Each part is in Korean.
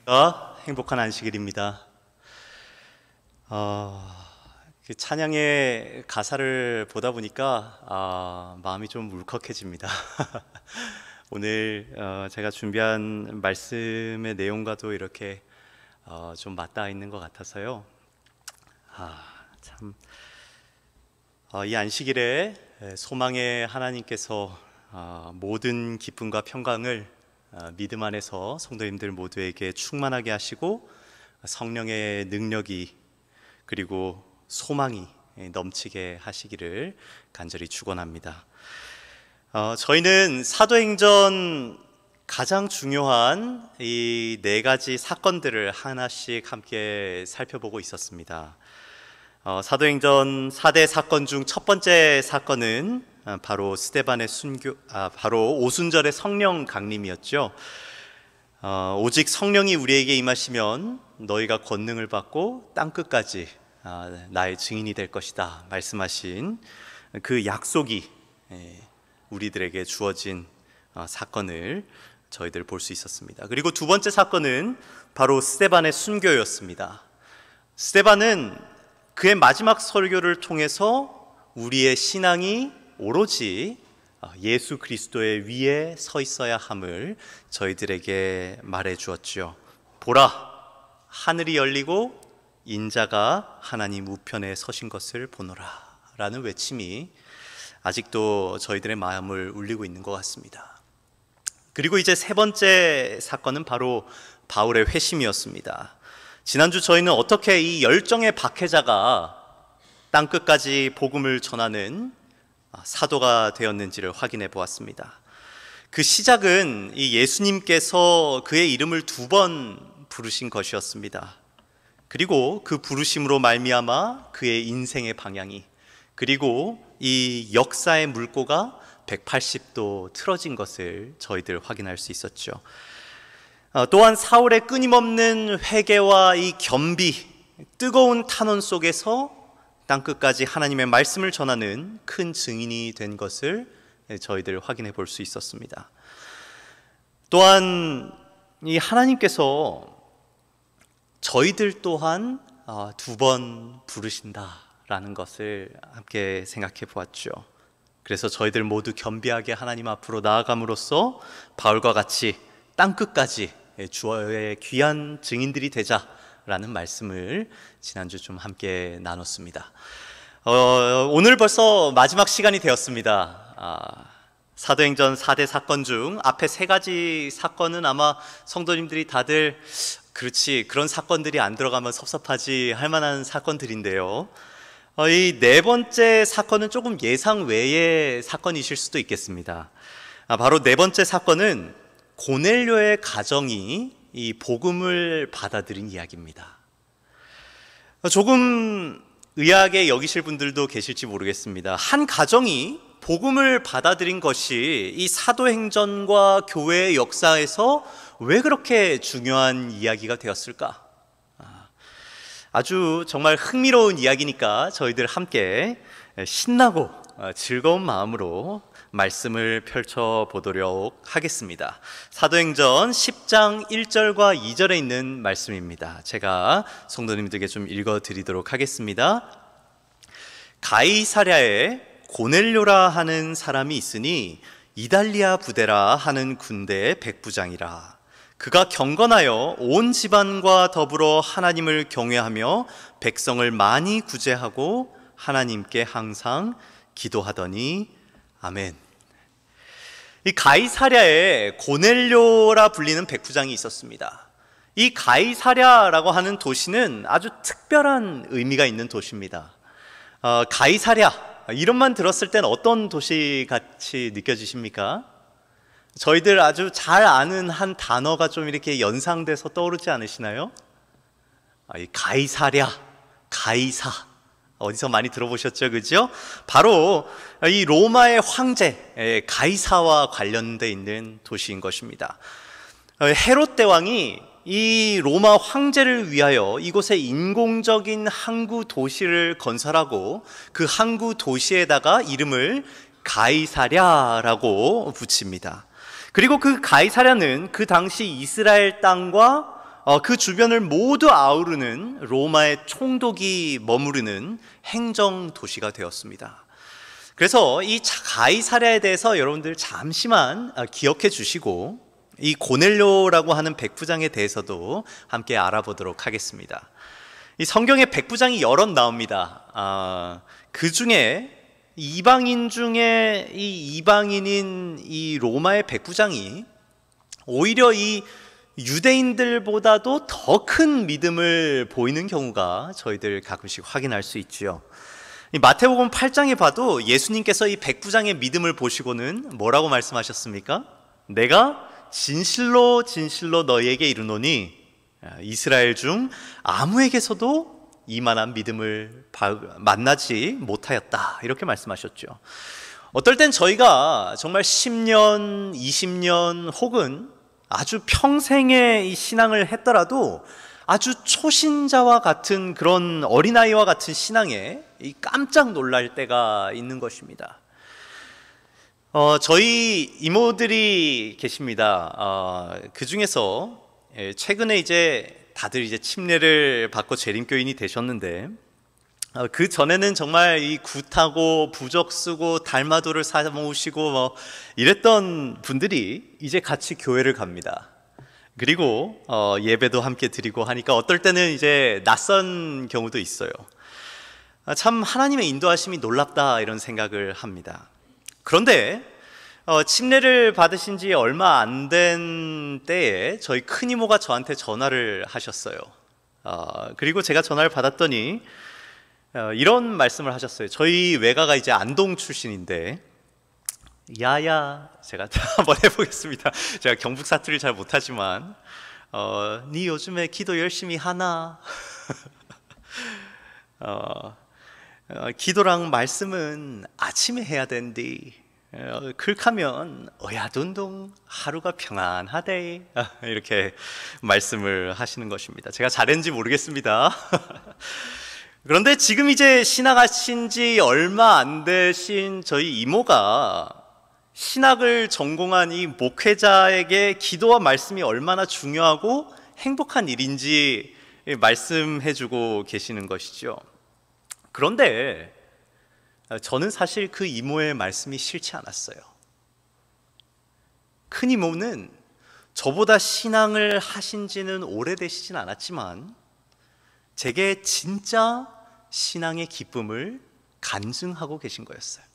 행복한 안식일입니다. 그 찬양의 가사를 보다 보니까 마음이 좀 울컥해집니다. 오늘 제가 준비한 말씀의 내용과도 이렇게 좀 맞닿아 있는 것 같아서요. 참, 이 안식일에 소망의 하나님께서 모든 기쁨과 평강을 믿음 안에서 성도님들 모두에게 충만하게 하시고 성령의 능력이 그리고 소망이 넘치게 하시기를 간절히 축원합니다. 저희는 사도행전 가장 중요한 이 네 가지 사건들을 하나씩 함께 살펴보고 있었습니다. 사도행전 4대 사건 중 첫 번째 사건은 바로 스데반의 바로 오순절의 성령 강림이었죠. 오직 성령이 우리에게 임하시면 너희가 권능을 받고 땅끝까지 나의 증인이 될 것이다 말씀하신 그 약속이 우리들에게 주어진 사건을 저희들 볼 수 있었습니다. 그리고 두 번째 사건은 바로 스데반의 순교였습니다. 스데반은 그의 마지막 설교를 통해서 우리의 신앙이 오로지 예수 그리스도의 위에 서 있어야 함을 저희들에게 말해 주었죠. 보라, 하늘이 열리고 인자가 하나님 우편에 서신 것을 보노라 라는 외침이 아직도 저희들의 마음을 울리고 있는 것 같습니다. 그리고 이제 세 번째 사건은 바로 바울의 회심이었습니다. 지난주 저희는 어떻게 이 열정의 박해자가 땅끝까지 복음을 전하는 사도가 되었는지를 확인해 보았습니다. 그 시작은 이 예수님께서 그의 이름을 2번 부르신 것이었습니다. 그리고 그 부르심으로 말미암아 그의 인생의 방향이 그리고 이 역사의 물꼬가 180도 틀어진 것을 저희들 확인할 수 있었죠. 또한 사울의 끊임없는 회개와 이 겸비, 뜨거운 탄원 속에서 땅끝까지 하나님의 말씀을 전하는 큰 증인이 된 것을 저희들 확인해 볼 수 있었습니다. 또한 이 하나님께서 저희들 또한 2번 부르신다라는 것을 함께 생각해 보았죠. 그래서 저희들 모두 겸비하게 하나님 앞으로 나아감으로써 바울과 같이 땅끝까지 주의 귀한 증인들이 되자라는 말씀을 지난주 좀 함께 나눴습니다. 오늘 벌써 마지막 시간이 되었습니다. 사도행전 4대 사건 중 앞에 3가지 사건은 아마 성도님들이 다들 그렇지, 그런 사건들이 안 들어가면 섭섭하지 할 만한 사건들인데요. 이 네 번째 사건은 조금 예상 외의 사건이실 수도 있겠습니다. 바로 네 번째 사건은 고넬료의 가정이 이 복음을 받아들인 이야기입니다. 조금 의아하게 여기실 분들도 계실지 모르겠습니다. 한 가정이 복음을 받아들인 것이 이 사도행전과 교회의 역사에서 왜 그렇게 중요한 이야기가 되었을까? 아주 정말 흥미로운 이야기니까 저희들 함께 신나고 즐거운 마음으로 말씀을 펼쳐보도록 하겠습니다. 사도행전 10장 1절과 2절에 있는 말씀입니다. 제가 성도님들에게 좀 읽어드리도록 하겠습니다. 가이사랴에 고넬료라 하는 사람이 있으니 이달리아 부대라 하는 군대의 백부장이라. 그가 경건하여 온 집안과 더불어 하나님을 경외하며 백성을 많이 구제하고 하나님께 항상 기도하더니 아멘. 이 가이사랴에 고넬료라 불리는 백부장이 있었습니다. 이 가이사랴라고 하는 도시는 아주 특별한 의미가 있는 도시입니다. 가이사랴, 이름만 들었을 땐 어떤 도시 같이 느껴지십니까? 저희들 아주 잘 아는 한 단어가 좀 이렇게 연상돼서 떠오르지 않으시나요? 이 가이사랴, 가이사, 어디서 많이 들어보셨죠, 그죠? 바로 이 로마의 황제 가이사와 관련돼 있는 도시인 것입니다. 헤롯 대왕이 이 로마 황제를 위하여 이곳에 인공적인 항구 도시를 건설하고 그 항구 도시에다가 이름을 가이사랴라고 붙입니다. 그리고 그 가이사랴는 그 당시 이스라엘 땅과 그 주변을 모두 아우르는 로마의 총독이 머무르는 행정 도시가 되었습니다. 그래서 이 가이사랴에 대해서 여러분들 잠시만 기억해 주시고 이 고넬료라고 하는 백부장에 대해서도 함께 알아보도록 하겠습니다. 이 성경에 백부장이 여럿 나옵니다. 그 중에 이방인 중에 이 이방인인 이 로마의 백부장이 오히려 이 유대인들보다도 더 큰 믿음을 보이는 경우가 저희들 가끔씩 확인할 수 있죠. 이 마태복음 8장에 봐도 예수님께서 이 백부장의 믿음을 보시고는 뭐라고 말씀하셨습니까? 내가 진실로 진실로 너희에게 이르노니 이스라엘 중 아무에게서도 이만한 믿음을 만나지 못하였다, 이렇게 말씀하셨죠. 어떨 땐 저희가 정말 10년, 20년 혹은 아주 평생의 이 신앙을 했더라도 아주 초신자와 같은 그런 어린아이와 같은 신앙에 깜짝 놀랄 때가 있는 것입니다. 저희 이모들이 계십니다. 그 중에서 최근에 이제 다들 이제 침례를 받고 재림교인이 되셨는데, 그 전에는 정말 이 굿하고 부적 쓰고 달마도를 사 모으시고 뭐 이랬던 분들이 이제 같이 교회를 갑니다. 그리고 예배도 함께 드리고 하니까 어떨 때는 이제 낯선 경우도 있어요. 참 하나님의 인도하심이 놀랍다, 이런 생각을 합니다. 그런데 침례를 받으신 지 얼마 안 된 때에 저희 큰 이모가 저한테 전화를 하셨어요. 그리고 제가 전화를 받았더니 이런 말씀을 하셨어요. 저희 외가가 이제 안동 출신인데, 야야, 제가 한번 해보겠습니다. 제가 경북 사투리를 잘 못하지만, 니 요즘에 기도 열심히 하나? 기도랑 말씀은 아침에 해야 된디. 그렇다면 어야둔동 하루가 평안하대. 이렇게 말씀을 하시는 것입니다. 제가 잘했는지 모르겠습니다. 그런데 지금 이제 신학하신 지 얼마 안 되신 저희 이모가 신학을 전공한 이 목회자에게 기도와 말씀이 얼마나 중요하고 행복한 일인지 말씀해주고 계시는 것이죠. 그런데 저는 사실 그 이모의 말씀이 싫지 않았어요. 큰 이모는 저보다 신앙을 하신 지는 오래되시진 않았지만 제게 진짜 신앙의 기쁨을 간증하고 계신 거였어요.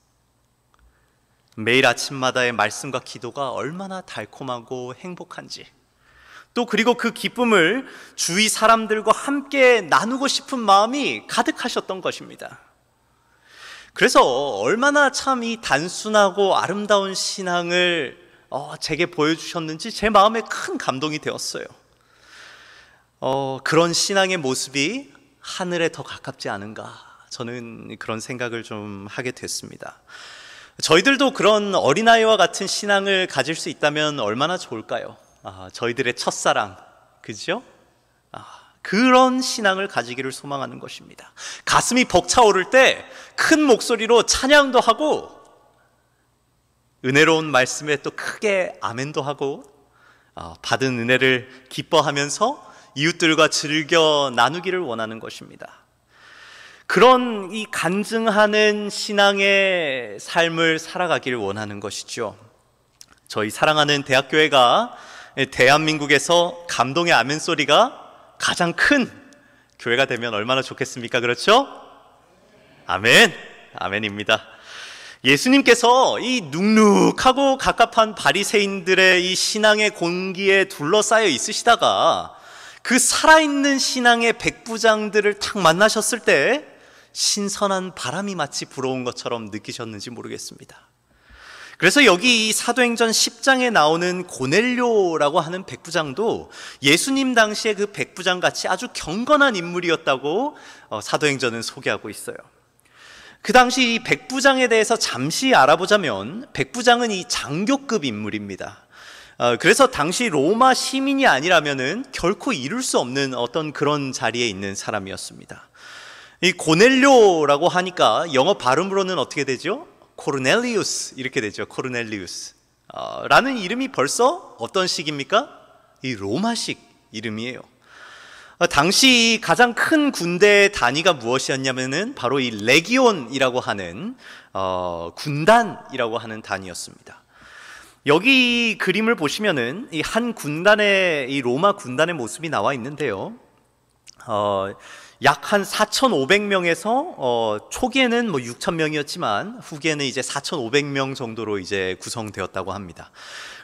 매일 아침마다의 말씀과 기도가 얼마나 달콤하고 행복한지, 또 그리고 그 기쁨을 주위 사람들과 함께 나누고 싶은 마음이 가득하셨던 것입니다. 그래서 얼마나 참 이 단순하고 아름다운 신앙을 제게 보여주셨는지 제 마음에 큰 감동이 되었어요. 그런 신앙의 모습이 하늘에 더 가깝지 않은가, 저는 그런 생각을 좀 하게 됐습니다. 저희들도 그런 어린아이와 같은 신앙을 가질 수 있다면 얼마나 좋을까요? 저희들의 첫사랑, 그죠? 그런 신앙을 가지기를 소망하는 것입니다. 가슴이 벅차오를 때 큰 목소리로 찬양도 하고, 은혜로운 말씀에 또 크게 아멘도 하고, 받은 은혜를 기뻐하면서 이웃들과 즐겨 나누기를 원하는 것입니다. 그런 이 간증하는 신앙의 삶을 살아가기를 원하는 것이죠. 저희 사랑하는 대학교회가 대한민국에서 감동의 아멘 소리가 가장 큰 교회가 되면 얼마나 좋겠습니까? 그렇죠? 아멘, 아멘입니다. 예수님께서 이 눅눅하고 갑갑한 바리새인들의 이 신앙의 공기에 둘러싸여 있으시다가 그 살아있는 신앙의 백부장들을 탁 만나셨을 때 신선한 바람이 마치 불어온 것처럼 느끼셨는지 모르겠습니다. 그래서 여기 이 사도행전 10장에 나오는 고넬료라고 하는 백부장도 예수님 당시에 그 백부장같이 아주 경건한 인물이었다고 사도행전은 소개하고 있어요. 그 당시 이 백부장에 대해서 잠시 알아보자면, 백부장은 이 장교급 인물입니다. 그래서 당시 로마 시민이 아니라면은 결코 이룰 수 없는 어떤 그런 자리에 있는 사람이었습니다. 이 고넬료라고 하니까 영어 발음으로는 어떻게 되죠? 코르넬리우스, 이렇게 되죠. 코르넬리우스 라는 이름이 벌써 어떤 식입니까? 이 로마식 이름이에요. 당시 가장 큰 군대 단위가 무엇이었냐면은 바로 이 레기온이라고 하는 군단이라고 하는 단위였습니다. 여기 그림을 보시면은 이 한 군단의 이 로마 군단의 모습이 나와 있는데요. 약 한 4,500명에서 초기에는 뭐 6,000명이었지만 후기에는 이제 4,500명 정도로 이제 구성되었다고 합니다.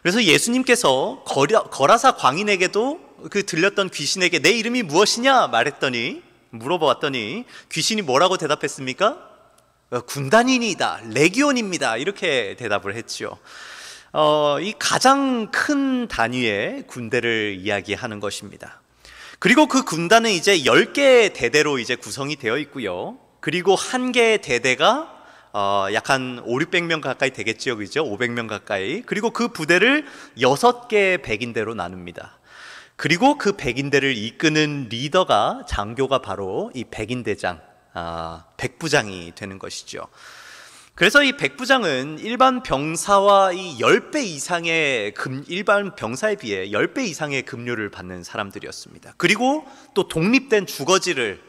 그래서 예수님께서 거라사 광인에게도 그 들렸던 귀신에게 내 이름이 무엇이냐 물어보았더니 귀신이 뭐라고 대답했습니까? 군단인이다, 레기온입니다, 이렇게 대답을 했지요. 이 가장 큰 단위의 군대를 이야기하는 것입니다. 그리고 그 군단은 이제 10개의 대대로 이제 구성이 되어 있고요. 그리고 한 개의 대대가 약 한 500~600명 가까이 되겠죠, 그죠? 500명 가까이. 그리고 그 부대를 6개의 백인대로 나눕니다. 그리고 그 백인대를 이끄는 리더가, 장교가 바로 이 백인대장, 백부장이 되는 것이죠. 그래서 이 백부장은 일반 병사와 이 10배 이상의 일반 병사에 비해 10배 이상의 급료를 받는 사람들이었습니다. 그리고 또 독립된 주거지를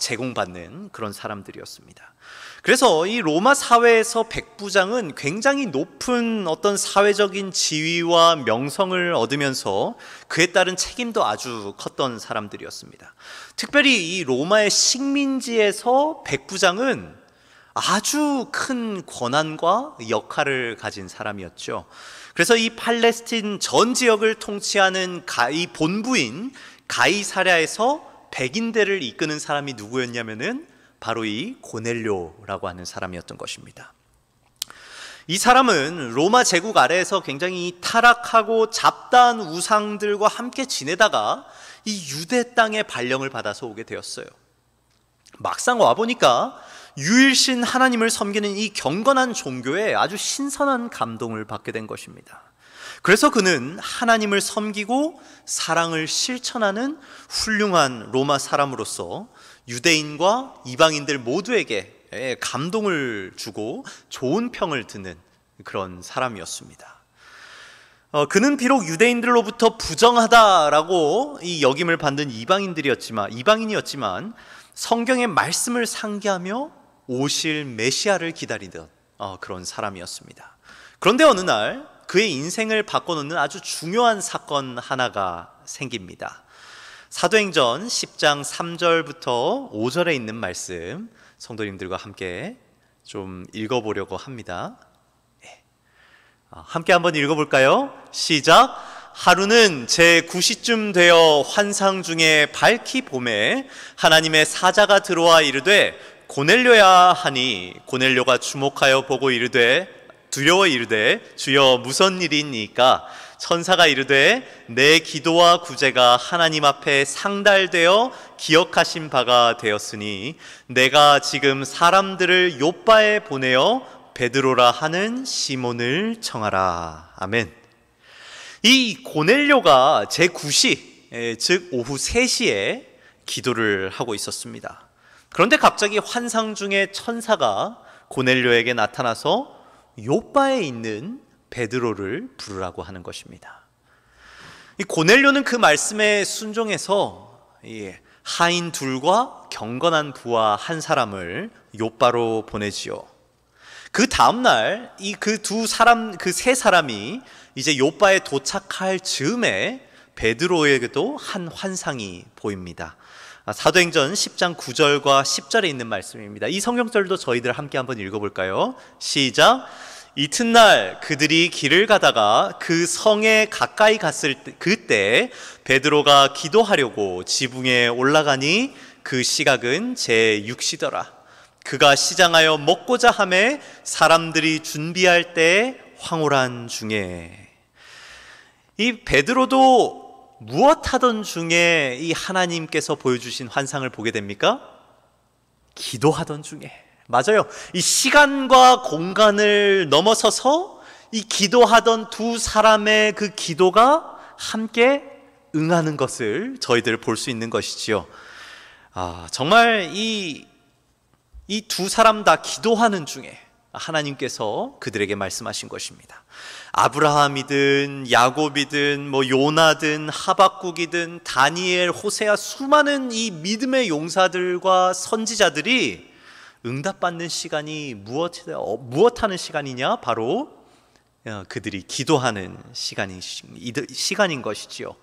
제공받는 그런 사람들이었습니다. 그래서 이 로마 사회에서 백부장은 굉장히 높은 어떤 사회적인 지위와 명성을 얻으면서 그에 따른 책임도 아주 컸던 사람들이었습니다. 특별히 이 로마의 식민지에서 백부장은 아주 큰 권한과 역할을 가진 사람이었죠. 그래서 이 팔레스틴 전 지역을 통치하는 이 본부인 가이사랴에서 백인대를 이끄는 사람이 누구였냐면은 바로 이 고넬료라고 하는 사람이었던 것입니다. 이 사람은 로마 제국 아래에서 굉장히 타락하고 잡다한 우상들과 함께 지내다가 이 유대 땅에 발령을 받아서 오게 되었어요. 막상 와보니까 유일신 하나님을 섬기는 이 경건한 종교에 아주 신선한 감동을 받게 된 것입니다. 그래서 그는 하나님을 섬기고 사랑을 실천하는 훌륭한 로마 사람으로서 유대인과 이방인들 모두에게 감동을 주고 좋은 평을 듣는 그런 사람이었습니다. 그는 비록 유대인들로부터 부정하다라고 이 역임을 받는 이방인이었지만 성경의 말씀을 상기하며 오실 메시아를 기다리던 그런 사람이었습니다. 그런데 어느 날 그의 인생을 바꿔놓는 아주 중요한 사건 하나가 생깁니다. 사도행전 10장 3절부터 5절에 있는 말씀 성도님들과 함께 좀 읽어보려고 합니다. 함께 한번 읽어볼까요? 시작! 하루는 제9시쯤 되어 환상 중에 밝히 봄에 하나님의 사자가 들어와 이르되 고넬료야 하니 고넬료가 주목하여 보고 두려워 이르되 주여 무슨 일이니까 천사가 이르되 내 기도와 구제가 하나님 앞에 상달되어 기억하신 바가 되었으니 내가 지금 사람들을 요빠에 보내어 베드로라 하는 시몬을 청하라. 아멘. 이 고넬료가 제9시 즉 오후 3시에 기도를 하고 있었습니다. 그런데 갑자기 환상 중에 천사가 고넬료에게 나타나서 요빠에 있는 베드로를 부르라고 하는 것입니다. 이 고넬료는 그 말씀에 순종해서 하인 둘과 경건한 부하 한 사람을 요빠로 보내지요. 그 다음날 그 세 사람이 이제 요빠에 도착할 즈음에 베드로에게도 한 환상이 보입니다. 사도행전 10장 9절과 10절에 있는 말씀입니다. 이 성경절도 저희들 함께 한번 읽어볼까요? 시작! 이튿날 그들이 길을 가다가 그 성에 가까이 갔을 때 그때 베드로가 기도하려고 지붕에 올라가니 그 시각은 제6시더라. 그가 시장하여 먹고자 하매 사람들이 준비할 때 황홀한 중에. 이 베드로도 무엇 하던 중에 이 하나님께서 보여주신 환상을 보게 됩니까? 기도하던 중에. 맞아요. 이 시간과 공간을 넘어서서 이 기도하던 두 사람의 그 기도가 함께 응하는 것을 저희들 볼 수 있는 것이지요. 정말 이 두 사람 다 기도하는 중에 하나님께서 그들에게 말씀하신 것입니다. 아브라함이든 야곱이든 요나든 하박국이든 다니엘, 호세아, 수많은 이 믿음의 용사들과 선지자들이 응답받는 시간이 무엇하는 시간이냐? 바로 그들이 기도하는 시간인 것이지요.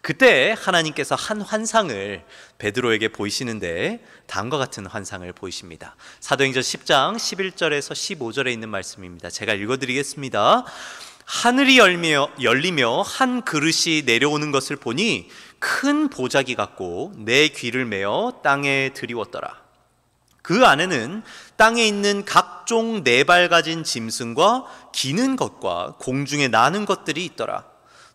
그때 하나님께서 한 환상을 베드로에게 보이시는데 다음과 같은 환상을 보이십니다. 사도행전 10장 11절에서 15절에 있는 말씀입니다. 제가 읽어드리겠습니다. 하늘이 열리며 한 그릇이 내려오는 것을 보니 큰 보자기 같고 내 귀를 메어 땅에 들이웠더라. 그 안에는 땅에 있는 각종 네 발 가진 짐승과 기는 것과 공중에 나는 것들이 있더라.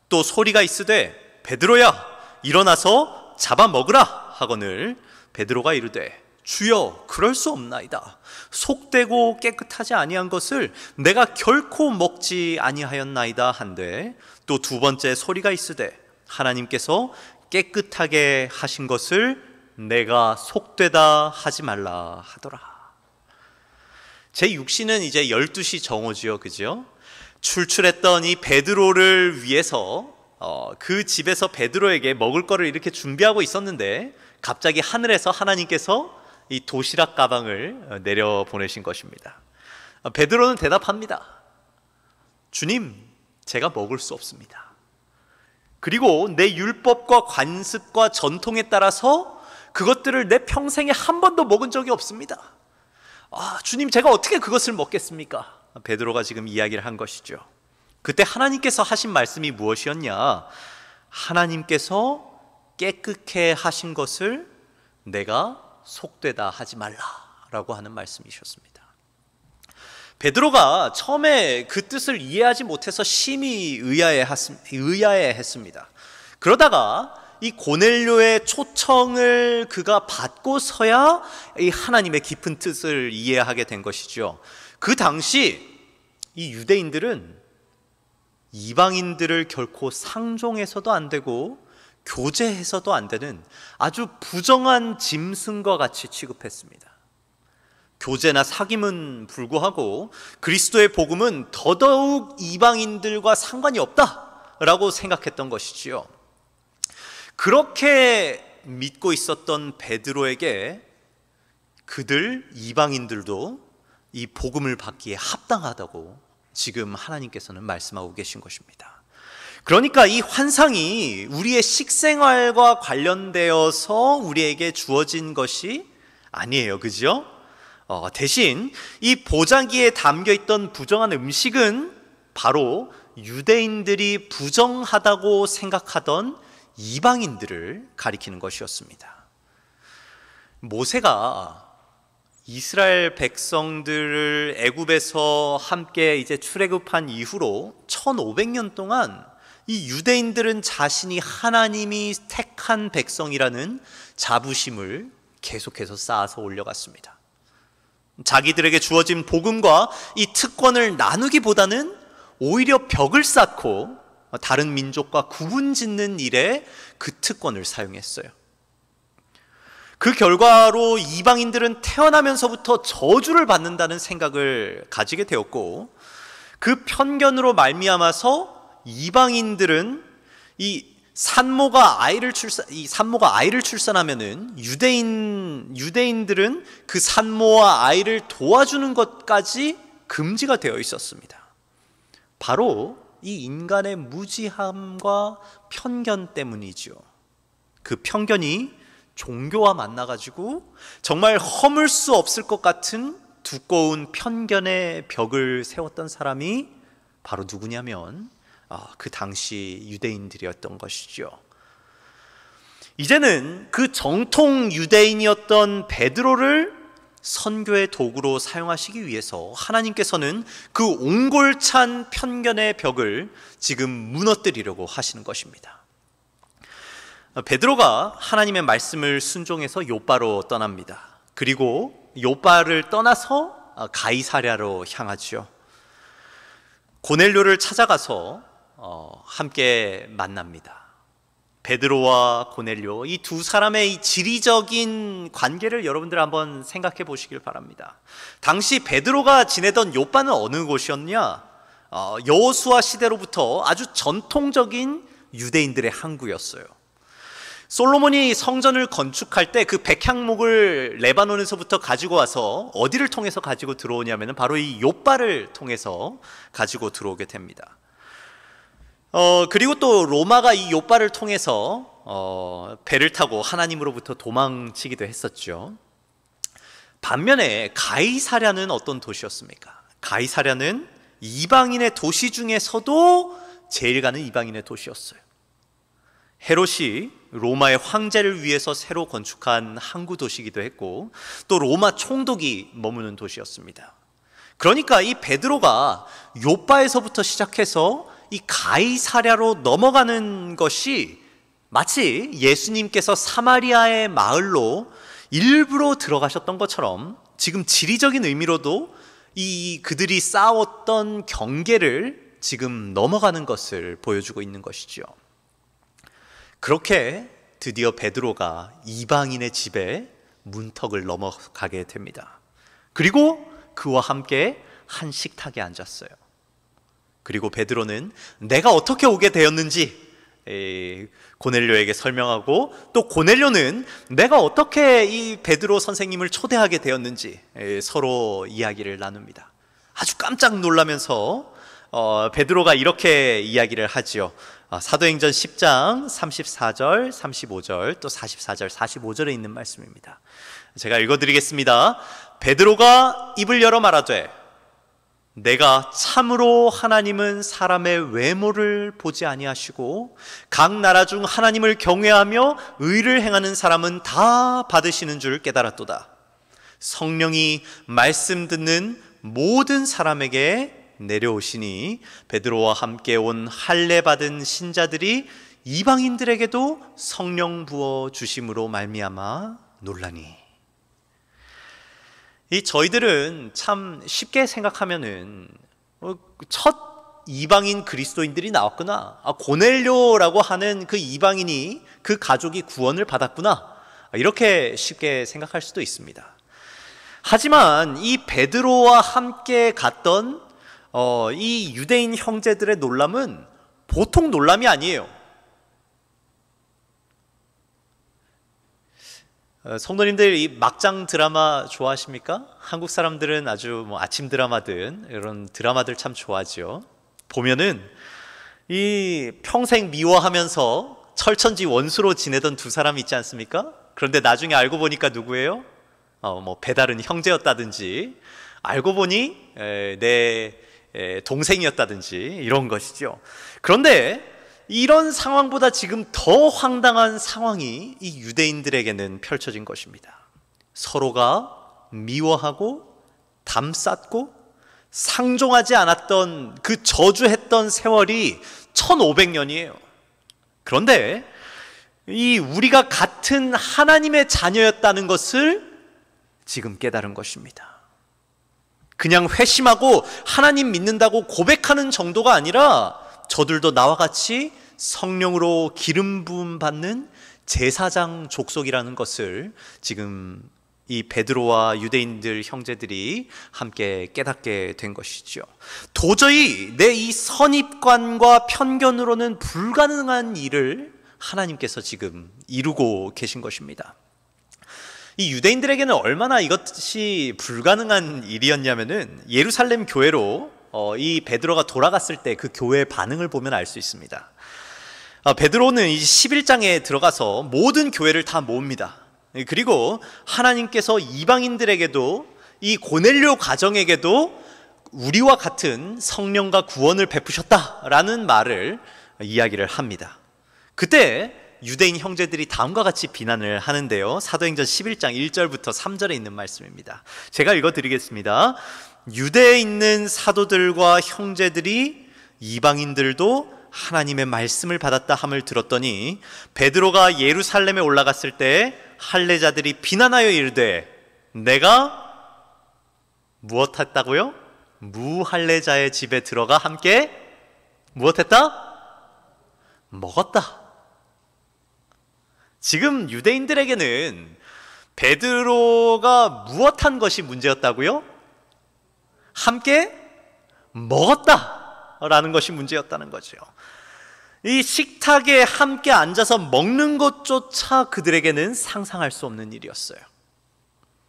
또 소리가 있으되 베드로야 일어나서 잡아먹으라 하거늘 베드로가 이르되 주여 그럴 수 없나이다. 속되고 깨끗하지 아니한 것을 내가 결코 먹지 아니하였나이다 한데 또 두 번째 소리가 있으되 하나님께서 깨끗하게 하신 것을 내가 속되다 하지 말라 하더라. 제 육신은 이제 12시 정오지요, 그죠? 출출했던 이 베드로를 위해서 그 집에서 베드로에게 먹을 거를 이렇게 준비하고 있었는데 갑자기 하늘에서 하나님께서 이 도시락 가방을 내려 보내신 것입니다. 베드로는 대답합니다. 주님, 제가 먹을 수 없습니다. 그리고 내 율법과 관습과 전통에 따라서 그것들을 내 평생에 한 번도 먹은 적이 없습니다. 주님, 제가 어떻게 그것을 먹겠습니까? 베드로가 지금 이야기를 한 것이죠. 그때 하나님께서 하신 말씀이 무엇이었냐? 하나님께서 깨끗게 하신 것을 내가 속되다 하지 말라라고 하는 말씀이셨습니다. 베드로가 처음에 그 뜻을 이해하지 못해서 심히 의아해했습니다. 그러다가 이 고넬료의 초청을 그가 받고서야 이 하나님의 깊은 뜻을 이해하게 된 것이죠. 그 당시 이 유대인들은 이방인들을 결코 상종해서도 안 되고 교제해서도 안 되는 아주 부정한 짐승과 같이 취급했습니다. 교제나 사귐은 불구하고 그리스도의 복음은 더더욱 이방인들과 상관이 없다라고 생각했던 것이지요. 그렇게 믿고 있었던 베드로에게 그들 이방인들도 이 복음을 받기에 합당하다고 지금 하나님께서는 말씀하고 계신 것입니다. 그러니까 이 환상이 우리의 식생활과 관련되어서 우리에게 주어진 것이 아니에요, 그죠? 대신 이 보자기에 담겨있던 부정한 음식은 바로 유대인들이 부정하다고 생각하던 이방인들을 가리키는 것이었습니다. 모세가 이스라엘 백성들을 애굽에서 함께 이제 출애굽한 이후로 1500년 동안 이 유대인들은 자신이 하나님이 택한 백성이라는 자부심을 계속해서 쌓아서 올려갔습니다. 자기들에게 주어진 복음과 이 특권을 나누기보다는 오히려 벽을 쌓고 다른 민족과 구분 짓는 일에 그 특권을 사용했어요. 그 결과로 이방인들은 태어나면서부터 저주를 받는다는 생각을 가지게 되었고, 그 편견으로 말미암아서 이방인들은 이 산모가 아이를 출산하면은 유대인들은 그 산모와 아이를 도와주는 것까지 금지가 되어 있었습니다. 바로 이 인간의 무지함과 편견 때문이죠. 그 편견이 종교와 만나가지고 정말 허물 수 없을 것 같은 두꺼운 편견의 벽을 세웠던 사람이 바로 누구냐면 그 당시 유대인들이었던 것이죠. 이제는 그 정통 유대인이었던 베드로를 선교의 도구로 사용하시기 위해서 하나님께서는 그 옹골찬 편견의 벽을 지금 무너뜨리려고 하시는 것입니다. 베드로가 하나님의 말씀을 순종해서 요빠로 떠납니다. 그리고 요빠를 떠나서 가이사랴로 향하죠. 고넬료를 찾아가서 함께 만납니다. 베드로와 고넬료, 이 두 사람의 이 지리적인 관계를 여러분들 한번 생각해 보시길 바랍니다. 당시 베드로가 지내던 요빠는 어느 곳이었냐? 여호수아 시대로부터 아주 전통적인 유대인들의 항구였어요. 솔로몬이 성전을 건축할 때 그 백향목을 레바논에서부터 가지고 와서 어디를 통해서 가지고 들어오냐면 바로 이 요빠를 통해서 가지고 들어오게 됩니다. 그리고 또 로마가 이 요빠를 통해서 배를 타고 하나님으로부터 도망치기도 했었죠. 반면에 가이사랴는 어떤 도시였습니까? 가이사랴는 이방인의 도시 중에서도 제일 가는 이방인의 도시였어요. 헤롯이 로마의 황제를 위해서 새로 건축한 항구 도시이기도 했고, 또 로마 총독이 머무는 도시였습니다. 그러니까 이 베드로가 요빠에서부터 시작해서 이 가이사랴로 넘어가는 것이 마치 예수님께서 사마리아의 마을로 일부러 들어가셨던 것처럼 지금 지리적인 의미로도 이 그들이 싸웠던 경계를 지금 넘어가는 것을 보여주고 있는 것이죠. 그렇게 드디어 베드로가 이방인의 집에 문턱을 넘어가게 됩니다. 그리고 그와 함께 한 식탁에 앉았어요. 그리고 베드로는 내가 어떻게 오게 되었는지 고넬료에게 설명하고, 또 고넬료는 내가 어떻게 이 베드로 선생님을 초대하게 되었는지 서로 이야기를 나눕니다. 아주 깜짝 놀라면서 베드로가 이렇게 이야기를 하지요. 사도행전 10장 34절, 35절, 또 44절, 45절에 있는 말씀입니다. 제가 읽어드리겠습니다. 베드로가 입을 열어 말하되 내가 참으로 하나님은 사람의 외모를 보지 아니하시고 각 나라 중 하나님을 경외하며 의를 행하는 사람은 다 받으시는 줄 깨달았도다. 성령이 말씀 듣는 모든 사람에게 내려오시니 베드로와 함께 온 할례 받은 신자들이 이방인들에게도 성령 부어 주심으로 말미암아 놀라니. 이 저희들은 참 쉽게 생각하면은 첫 이방인 그리스도인들이 나왔구나, 고넬료라고 하는 그 이방인이 그 가족이 구원을 받았구나, 이렇게 쉽게 생각할 수도 있습니다. 하지만 이 베드로와 함께 갔던 이 유대인 형제들의 놀람은 보통 놀람이 아니에요. 성도님들, 이 막장 드라마 좋아하십니까? 한국 사람들은 아주 아침 드라마든 이런 드라마들 참 좋아하죠. 보면은 이 평생 미워하면서 철천지 원수로 지내던 두 사람이 있지 않습니까? 그런데 나중에 알고 보니까 누구예요? 배다른 형제였다든지, 알고 보니 내 동생이었다든지 이런 것이죠. 그런데 이런 상황보다 지금 더 황당한 상황이 이 유대인들에게는 펼쳐진 것입니다. 서로가 미워하고 담쌓고 상종하지 않았던 그 저주했던 세월이 1500년이에요. 그런데 이 우리가 같은 하나님의 자녀였다는 것을 지금 깨달은 것입니다. 그냥 회심하고 하나님 믿는다고 고백하는 정도가 아니라 저들도 나와 같이 성령으로 기름 부음 받는 제사장 족속이라는 것을 지금 이 베드로와 유대인들 형제들이 함께 깨닫게 된 것이죠. 도저히 내 이 선입관과 편견으로는 불가능한 일을 하나님께서 지금 이루고 계신 것입니다. 이 유대인들에게는 얼마나 이것이 불가능한 일이었냐면은 예루살렘 교회로 이 베드로가 돌아갔을 때 그 교회의 반응을 보면 알 수 있습니다. 베드로는 이 11장에 들어가서 모든 교회를 다 모읍니다. 그리고 하나님께서 이방인들에게도, 이 고넬료 가정에게도 우리와 같은 성령과 구원을 베푸셨다라는 말을 이야기를 합니다. 그때 유대인 형제들이 다음과 같이 비난을 하는데요, 사도행전 11장 1절부터 3절에 있는 말씀입니다. 제가 읽어드리겠습니다. 유대에 있는 사도들과 형제들이 이방인들도 하나님의 말씀을 받았다 함을 들었더니 베드로가 예루살렘에 올라갔을 때 할례자들이 비난하여 이르되 내가 무엇했다고요? 무할례자의 집에 들어가 함께 무엇했다? 먹었다. 지금 유대인들에게는 베드로가 무엇한 것이 문제였다고요? 함께 먹었다라는 것이 문제였다는 거죠. 이 식탁에 함께 앉아서 먹는 것조차 그들에게는 상상할 수 없는 일이었어요.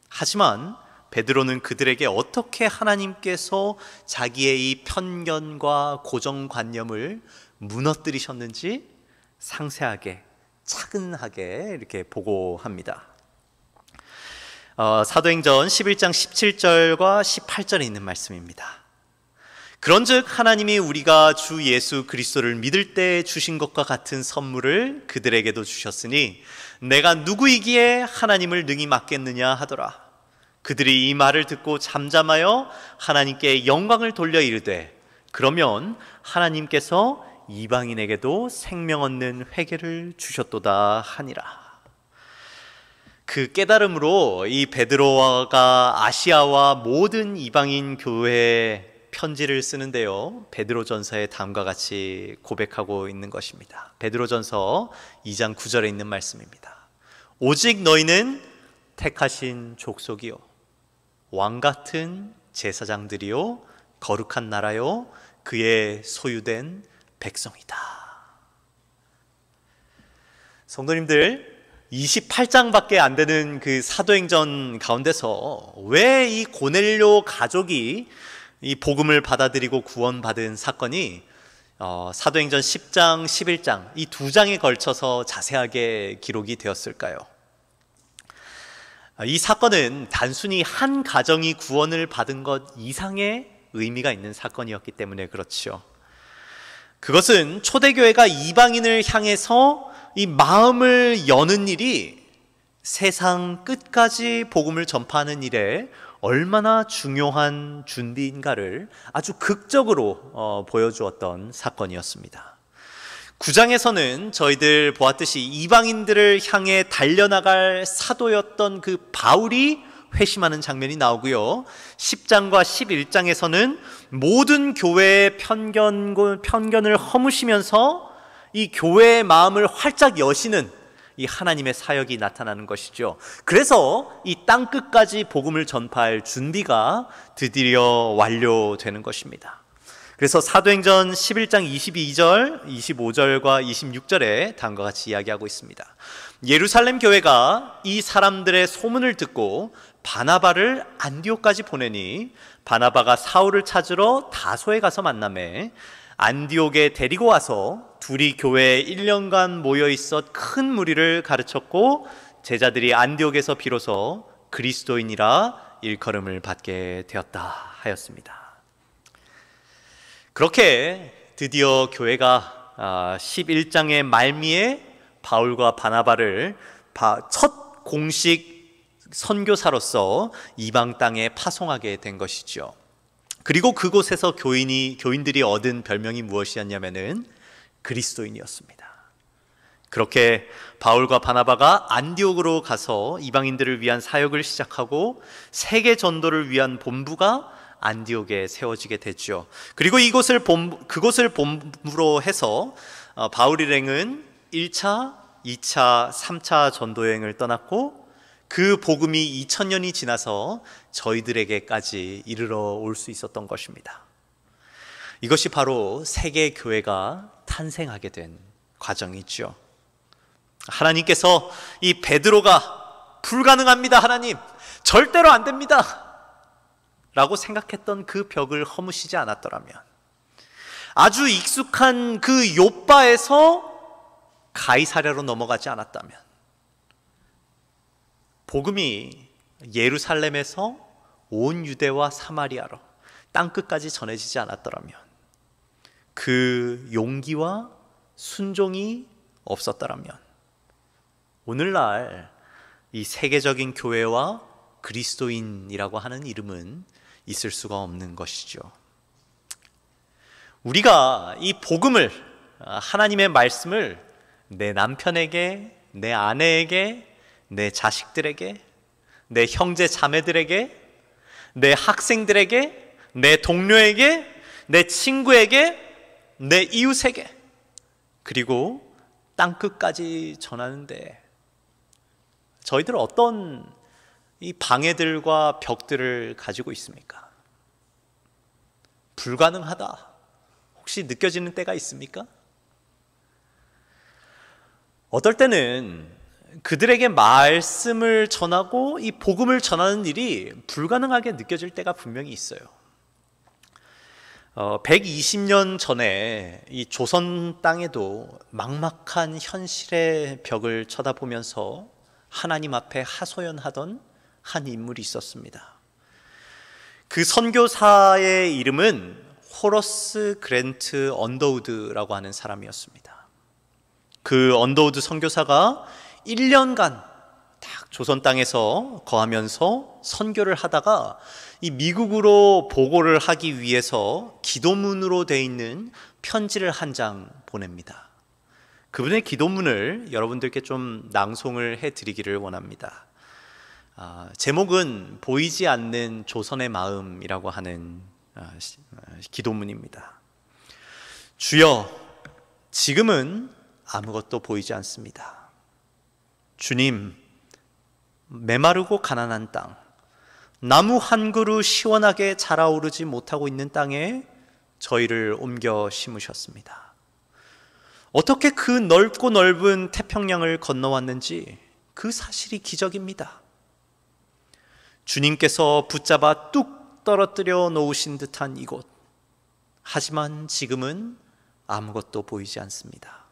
하지만 베드로는 그들에게 어떻게 하나님께서 자기의 이 편견과 고정관념을 무너뜨리셨는지 상세하게 차근하게 이렇게 보고합니다. 사도행전 11장 17절과 18절에 있는 말씀입니다. 그런즉 하나님이 우리가 주 예수 그리스도를 믿을 때 주신 것과 같은 선물을 그들에게도 주셨으니 내가 누구이기에 하나님을 능히 맡겠느냐 하더라. 그들이 이 말을 듣고 잠잠하여 하나님께 영광을 돌려 이르되 그러면 하나님께서 이방인에게도 생명 얻는 회개를 주셨도다 하니라. 그 깨달음으로 이 베드로가 아시아와 모든 이방인 교회에 편지를 쓰는데요, 베드로전서에 다음과 같이 고백하고 있는 것입니다. 베드로전서 2장 9절에 있는 말씀입니다. 오직 너희는 택하신 족속이요 왕같은 제사장들이요 거룩한 나라요 그의 소유된 백성이다. 성도님들, 28장밖에 안 되는 그 사도행전 가운데서 왜 이 고넬료 가족이 이 복음을 받아들이고 구원받은 사건이 사도행전 10장, 11장 이 두 장에 걸쳐서 자세하게 기록이 되었을까요? 이 사건은 단순히 한 가정이 구원을 받은 것 이상의 의미가 있는 사건이었기 때문에 그렇죠. 그것은 초대교회가 이방인을 향해서 이 마음을 여는 일이 세상 끝까지 복음을 전파하는 일에 얼마나 중요한 준비인가를 아주 극적으로 보여주었던 사건이었습니다. 9장에서는 저희들 보았듯이 이방인들을 향해 달려나갈 사도였던 그 바울이 회심하는 장면이 나오고요, 10장과 11장에서는 모든 교회의 편견을 허무시면서 이 교회의 마음을 활짝 여시는 이 하나님의 사역이 나타나는 것이죠. 그래서 이 땅끝까지 복음을 전파할 준비가 드디어 완료되는 것입니다. 그래서 사도행전 11장 22절, 25절과 26절에 다음과 같이 이야기하고 있습니다. 예루살렘 교회가 이 사람들의 소문을 듣고 바나바를 안디옥까지 보내니 바나바가 사울을 찾으러 다소에 가서 만나매 안디옥에 데리고 와서 둘이 교회에 1년간 모여있어 큰 무리를 가르쳤고 제자들이 안디옥에서 비로소 그리스도인이라 일컬음을 받게 되었다 하였습니다. 그렇게 드디어 교회가 11장의 말미에 바울과 바나바를 첫 공식 선교사로서 이방 땅에 파송하게 된 것이죠. 그리고 그곳에서 교인들이 얻은 별명이 무엇이었냐면은 그리스도인이었습니다. 그렇게 바울과 바나바가 안디옥으로 가서 이방인들을 위한 사역을 시작하고 세계 전도를 위한 본부가 안디옥에 세워지게 됐죠. 그리고 그곳을 본부로 해서 바울 일행은 1차, 2차, 3차 전도 여행을 떠났고 그 복음이 2000년이 지나서 저희들에게까지 이르러 올 수 있었던 것입니다. 이것이 바로 세계 교회가 탄생하게 된 과정이죠. 하나님께서 이 베드로가 불가능합니다, 하나님, 절대로 안 됩니다 라고 생각했던 그 벽을 허무시지 않았더라면, 아주 익숙한 그 욥바에서 가이사랴로 넘어가지 않았다면, 복음이 예루살렘에서 온 유대와 사마리아로 땅끝까지 전해지지 않았더라면, 그 용기와 순종이 없었더라면 오늘날 이 세계적인 교회와 그리스도인이라고 하는 이름은 있을 수가 없는 것이죠. 우리가 이 복음을, 하나님의 말씀을 내 남편에게, 내 아내에게, 내 자식들에게, 내 형제 자매들에게, 내 학생들에게, 내 동료에게, 내 친구에게, 내 이웃에게, 그리고 땅끝까지 전하는데 저희들 어떤 이 방해들과 벽들을 가지고 있습니까? 불가능하다. 혹시 느껴지는 때가 있습니까? 어떨 때는 그들에게 말씀을 전하고 이 복음을 전하는 일이 불가능하게 느껴질 때가 분명히 있어요. 120년 전에 이 조선 땅에도 막막한 현실의 벽을 쳐다보면서 하나님 앞에 하소연하던 한 인물이 있었습니다. 그 선교사의 이름은 호러스 그랜트 언더우드라고 하는 사람이었습니다. 그 언더우드 선교사가 1년간 딱 조선 땅에서 거하면서 선교를 하다가 이 미국으로 보고를 하기 위해서 기도문으로 되어 있는 편지를 한 장 보냅니다. 그분의 기도문을 여러분들께 좀 낭송을 해드리기를 원합니다. 제목은 보이지 않는 조선의 마음이라고 하는 기도문입니다. 주여, 지금은 아무것도 보이지 않습니다. 주님, 메마르고 가난한 땅, 나무 한 그루 시원하게 자라오르지 못하고 있는 땅에 저희를 옮겨 심으셨습니다. 어떻게 그 넓고 넓은 태평양을 건너왔는지 그 사실이 기적입니다. 주님께서 붙잡아 뚝 떨어뜨려 놓으신 듯한 이곳, 하지만 지금은 아무것도 보이지 않습니다.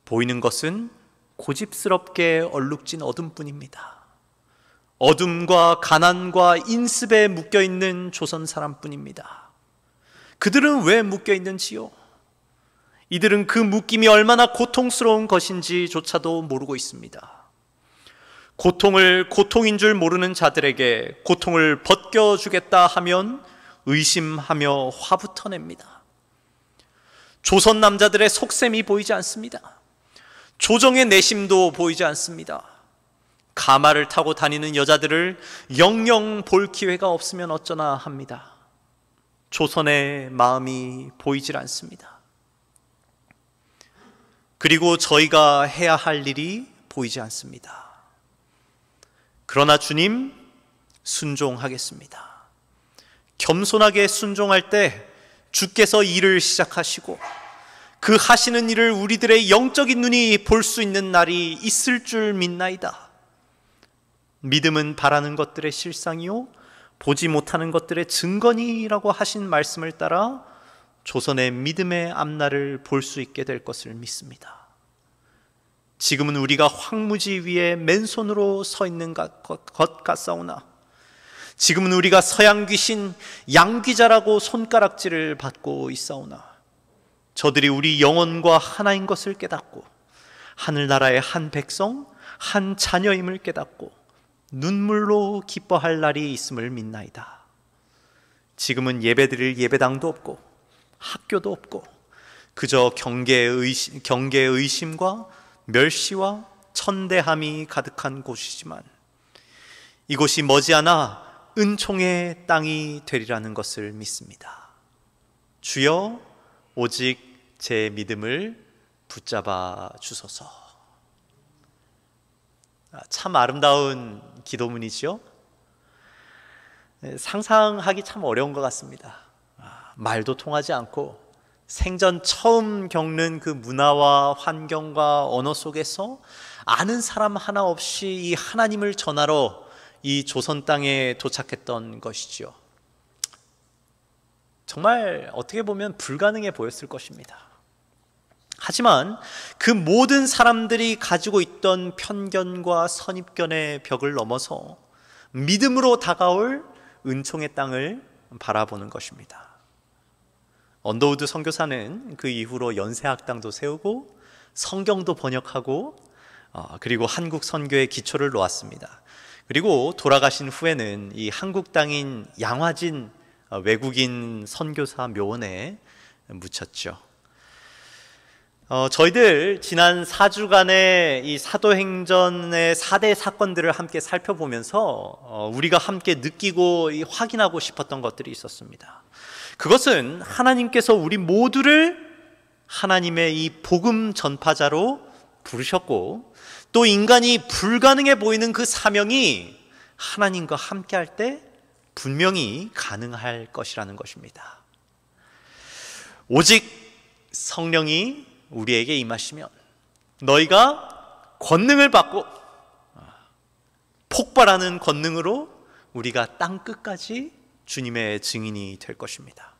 보이는 것은 고집스럽게 얼룩진 어둠뿐입니다. 어둠과 가난과 인습에 묶여있는 조선 사람뿐입니다. 그들은 왜 묶여있는지요? 이들은 그 묶임이 얼마나 고통스러운 것인지조차도 모르고 있습니다. 고통을 고통인 줄 모르는 자들에게 고통을 벗겨주겠다 하면 의심하며 화부터 냅니다. 조선 남자들의 속셈이 보이지 않습니다. 조정의 내심도 보이지 않습니다. 가마를 타고 다니는 여자들을 영영 볼 기회가 없으면 어쩌나 합니다. 조선의 마음이 보이질 않습니다. 그리고 저희가 해야 할 일이 보이지 않습니다. 그러나 주님, 순종하겠습니다. 겸손하게 순종할 때 주께서 일을 시작하시고 그 하시는 일을 우리들의 영적인 눈이 볼 수 있는 날이 있을 줄 믿나이다. 믿음은 바라는 것들의 실상이요 보지 못하는 것들의 증거니라고 하신 말씀을 따라 조선의 믿음의 앞날을 볼 수 있게 될 것을 믿습니다. 지금은 우리가 황무지 위에 맨손으로 서 있는 것 같사오나 지금은 우리가 서양 귀신 양귀자라고 손가락질을 받고 있사오나 저들이 우리 영혼과 하나인 것을 깨닫고 하늘나라의 한 백성, 한 자녀임을 깨닫고 눈물로 기뻐할 날이 있음을 믿나이다. 지금은 예배드릴 예배당도 없고 학교도 없고 그저 경계의 의심과 멸시와 천대함이 가득한 곳이지만 이곳이 머지않아 은총의 땅이 되리라는 것을 믿습니다. 주여, 오직 제 믿음을 붙잡아 주소서. 참 아름다운 기도문이지요. 상상하기 참 어려운 것 같습니다. 말도 통하지 않고 생전 처음 겪는 그 문화와 환경과 언어 속에서 아는 사람 하나 없이 이 하나님을 전하러 이 조선 땅에 도착했던 것이지요. 정말 어떻게 보면 불가능해 보였을 것입니다. 하지만 그 모든 사람들이 가지고 있던 편견과 선입견의 벽을 넘어서 믿음으로 다가올 은총의 땅을 바라보는 것입니다. 언더우드 선교사는 그 이후로 연세학당도 세우고 성경도 번역하고 그리고 한국 선교의 기초를 놓았습니다. 그리고 돌아가신 후에는 이 한국 땅인 양화진 외국인 선교사 묘원에 묻혔죠. 저희들 지난 4주간의 이 사도행전의 4대 사건들을 함께 살펴보면서 우리가 함께 느끼고 확인하고 싶었던 것들이 있었습니다. 그것은 하나님께서 우리 모두를 하나님의 이 복음 전파자로 부르셨고 또 인간이 불가능해 보이는 그 사명이 하나님과 함께 할 때 분명히 가능할 것이라는 것입니다. 오직 성령이 우리에게 임하시면 너희가 권능을 받고 폭발하는 권능으로 우리가 땅 끝까지 주님의 증인이 될 것입니다.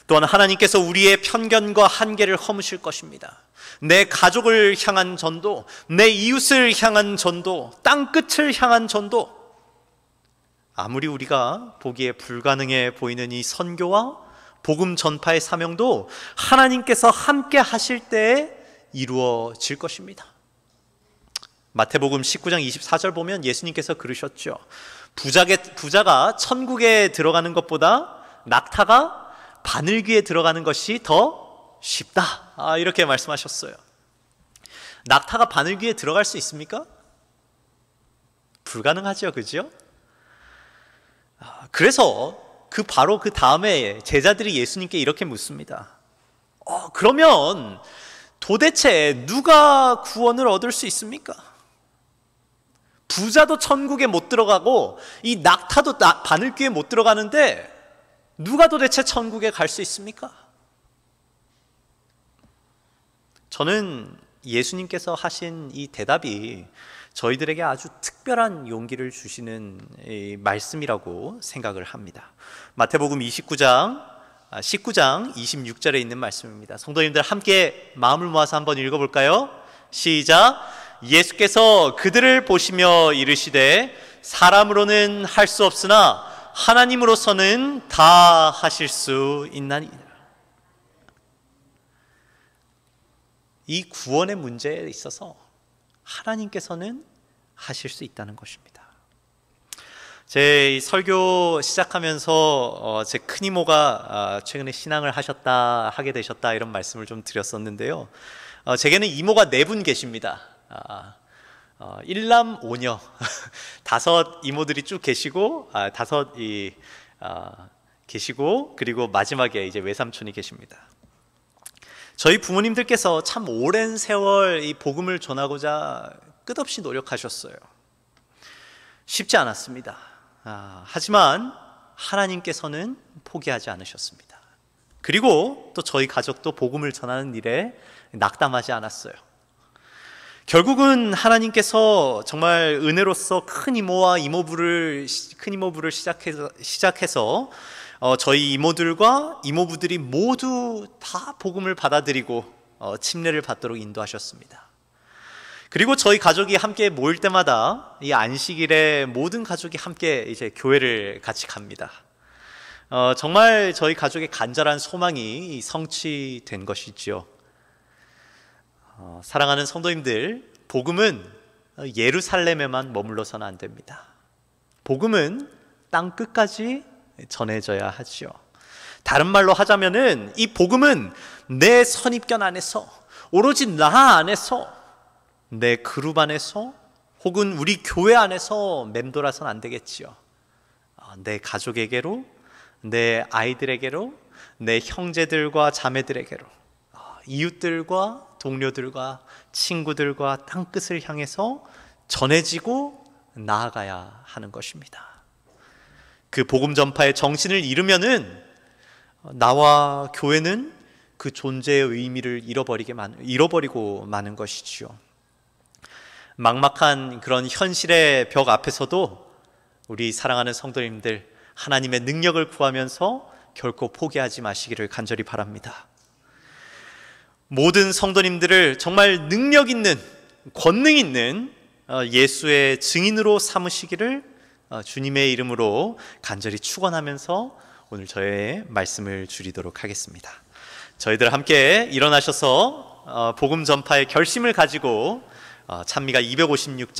또한 하나님께서 우리의 편견과 한계를 허무실 것입니다. 내 가족을 향한 전도, 내 이웃을 향한 전도, 땅 끝을 향한 전도, 아무리 우리가 보기에 불가능해 보이는 이 선교와 복음 전파의 사명도 하나님께서 함께 하실 때에 이루어질 것입니다. 마태복음 19장 24절 보면 예수님께서 그러셨죠. 부자가 천국에 들어가는 것보다 낙타가 바늘귀에 들어가는 것이 더 쉽다, 이렇게 말씀하셨어요. 낙타가 바늘귀에 들어갈 수 있습니까? 불가능하죠, 그죠? 그래서 바로 그 다음에 제자들이 예수님께 이렇게 묻습니다. 그러면 도대체 누가 구원을 얻을 수 있습니까? 부자도 천국에 못 들어가고 이 낙타도 바늘귀에 못 들어가는데 누가 도대체 천국에 갈 수 있습니까? 저는 예수님께서 하신 이 대답이 저희들에게 아주 특별한 용기를 주시는 말씀이라고 생각을 합니다. 마태복음 19장 26절에 있는 말씀입니다. 성도님들 함께 마음을 모아서 한번 읽어볼까요? 시작! 예수께서 그들을 보시며 이르시되 사람으로는 할 수 없으나 하나님으로서는 다 하실 수 있나니. 이 구원의 문제에 있어서 하나님께서는 하실 수 있다는 것입니다. 제 설교 시작하면서 제 큰이모가 최근에 신앙을 하게 되셨다 이런 말씀을 좀 드렸었는데요. 제게는 이모가 4분 계십니다. 일남 오녀 5 이모들이 쭉 계시고 5 계시고 그리고 마지막에 이제 외삼촌이 계십니다. 저희 부모님들께서 참 오랜 세월 이 복음을 전하고자 끝없이 노력하셨어요. 쉽지 않았습니다. 하지만 하나님께서는 포기하지 않으셨습니다. 그리고 또 저희 가족도 복음을 전하는 일에 낙담하지 않았어요. 결국은 하나님께서 정말 은혜로서 큰 이모부를 시작해서 저희 이모들과 이모부들이 모두 다 복음을 받아들이고 침례를 받도록 인도하셨습니다. 그리고 저희 가족이 함께 모일 때마다 이 안식일에 모든 가족이 함께 이제 교회를 같이 갑니다. 정말 저희 가족의 간절한 소망이 성취된 것이지요. 사랑하는 성도님들, 복음은 예루살렘에만 머물러서는 안 됩니다. 복음은 땅 끝까지 전해져야 하지요. 다른 말로 하자면은 이 복음은 내 선입견 안에서, 오로지 나 안에서, 내 그룹 안에서 혹은 우리 교회 안에서 맴돌아서는 안 되겠지요. 내 가족에게로, 내 아이들에게로, 내 형제들과 자매들에게로, 이웃들과 동료들과 친구들과 땅끝을 향해서 전해지고 나아가야 하는 것입니다. 그 복음 전파의 정신을 잃으면은 나와 교회는 그 존재의 의미를 잃어버리고 마는 것이지요. 막막한 그런 현실의 벽 앞에서도 우리 사랑하는 성도님들, 하나님의 능력을 구하면서 결코 포기하지 마시기를 간절히 바랍니다. 모든 성도님들을 정말 능력 있는, 권능 있는 예수의 증인으로 삼으시기를 주님의 이름으로 간절히 축원하면서 오늘 저의 말씀을 줄이도록 하겠습니다. 저희들 함께 일어나셔서 복음 전파의 결심을 가지고 찬미가 256장